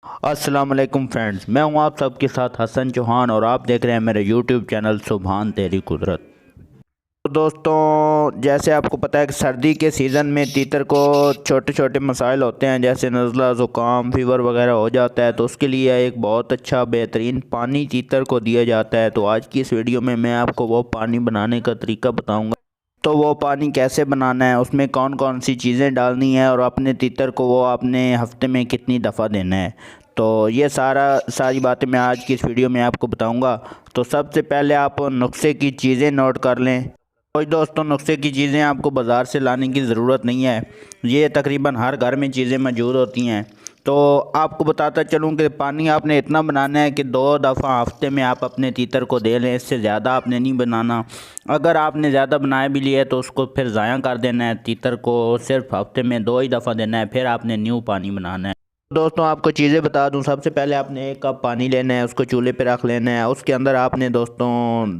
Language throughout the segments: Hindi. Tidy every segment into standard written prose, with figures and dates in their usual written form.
अस्सलाम वालेकुम फ्रेंड्स, मैं हूं आप सबके साथ हसन चौहान और आप देख रहे हैं मेरे यूट्यूब चैनल सुभान तेरी कुदरत। तो दोस्तों, जैसे आपको पता है कि सर्दी के सीज़न में तीतर को छोटे छोटे मसाइल होते हैं, जैसे नज़ला, ज़ुकाम, फीवर वगैरह हो जाता है। तो उसके लिए एक बहुत अच्छा बेहतरीन पानी तीतर को दिया जाता है। तो आज की इस वीडियो में मैं आपको वो पानी बनाने का तरीका बताऊँगा। तो वो पानी कैसे बनाना है, उसमें कौन कौन सी चीज़ें डालनी है और अपने तीतर को वो आपने हफ्ते में कितनी दफ़ा देना है। तो ये सारी बातें मैं आज की इस वीडियो में आपको बताऊंगा। तो सबसे पहले आप नुस्खे की चीज़ें नोट कर लें। तो दोस्तों, नुस्खे की चीज़ें आपको बाज़ार से लाने की ज़रूरत नहीं है, ये तकरीबन हर घर में चीज़ें मौजूद होती हैं। तो आपको बताता चलूँ कि पानी आपने इतना बनाना है कि 2 दफ़ा हफ्ते में आप अपने तीतर को दे लें, इससे ज़्यादा आपने नहीं बनाना। अगर आपने ज़्यादा बनाया भी लिया है तो उसको फिर ज़ाया कर देना है। तीतर को सिर्फ हफ्ते में 2 ही दफ़ा देना है, फिर आपने न्यू पानी बनाना है। दोस्तों, आपको चीज़ें बता दूं। सबसे पहले आपने 1 कप पानी लेना है, उसको चूल्हे पे रख लेना है। उसके अंदर आपने दोस्तों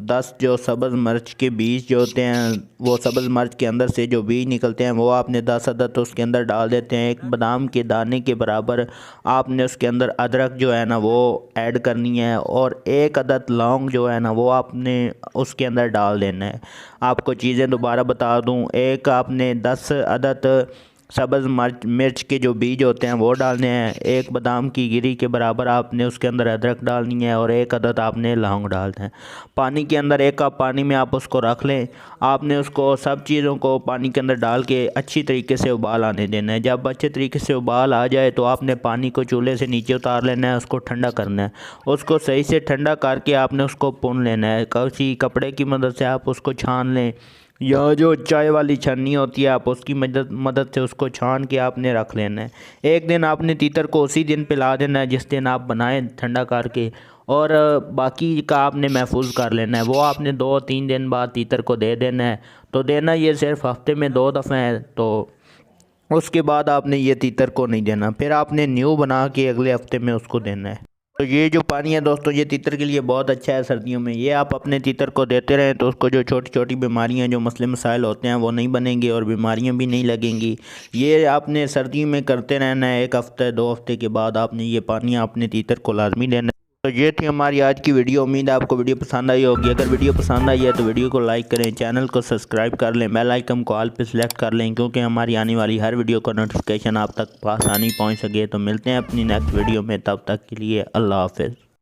10 जो सब्ज़ मिर्च के बीज जो होते हैं, वो सब्ज़ मिर्च के अंदर से जो बीज निकलते हैं वो आपने 10 अदद उसके अंदर डाल देते हैं। 1 बादाम के दाने के बराबर आपने उसके अंदर अदरक जो है ना वो ऐड करनी है, और 1 अदद लौंग जो है ना वो आपने उसके अंदर डाल देना है। आपको चीज़ें दोबारा बता दूँ, एक आपने 10 अदद सब्ज़ मिर्च के जो बीज होते हैं वो डालने हैं। 1 बादाम की गिरी के बराबर आपने उसके अंदर अदरक डालनी है, और 1 अदद आपने लौंग डालना है। पानी के अंदर 1 कप पानी में आप उसको रख लें। आपने उसको सब चीज़ों को पानी के अंदर डाल के अच्छी तरीके से उबाल आने देना है। जब अच्छे तरीके से उबाल आ जाए तो आपने पानी को चूल्हे से नीचे उतार लेना है, उसको ठंडा करना है। उसको सही से ठंडा करके आपने उसको पुन लेना है। किसी कपड़े की मदद से आप उसको छान लें, या जो चाय वाली छन्नी होती है आप उसकी मदद से उसको छान के आपने रख लेना है। एक दिन आपने तीतर को उसी दिन पिला देना है जिस दिन आप बनाएं ठंडा करके, और बाकी का आपने महफूज कर लेना है। वो आपने 2-3 दिन बाद तीतर को दे देना है। तो देना ये सिर्फ हफ्ते में 2 दफ़े है, तो उसके बाद आपने ये तीतर को नहीं देना। फिर आपने न्यू बना के अगले हफ्ते में उसको देना है। तो ये जो पानी है दोस्तों, ये तीतर के लिए बहुत अच्छा है सर्दियों में। ये आप अपने तीतर को देते रहें तो उसको जो छोटी छोटी बीमारियां, जो मसले मसाइल होते हैं वो नहीं बनेंगे और बीमारियां भी नहीं लगेंगी। ये आपने सर्दियों में करते रहना है। 1 हफ्ते 2 हफ्ते के बाद आपने ये पानी अपने तीतर को लाजमी देना है। तो ये थी हमारी आज की वीडियो। उम्मीद है आपको वीडियो पसंद आई होगी। अगर वीडियो पसंद आई है तो वीडियो को लाइक करें, चैनल को सब्सक्राइब कर लें, बेल आइकन को ऑल पे सिलेक्ट कर लें, क्योंकि हमारी आने वाली हर वीडियो का नोटिफिकेशन आप तक आसानी पहुंच सके। तो मिलते हैं अपनी नेक्स्ट वीडियो में, तब तक के लिए अल्लाह हाफ़िज़।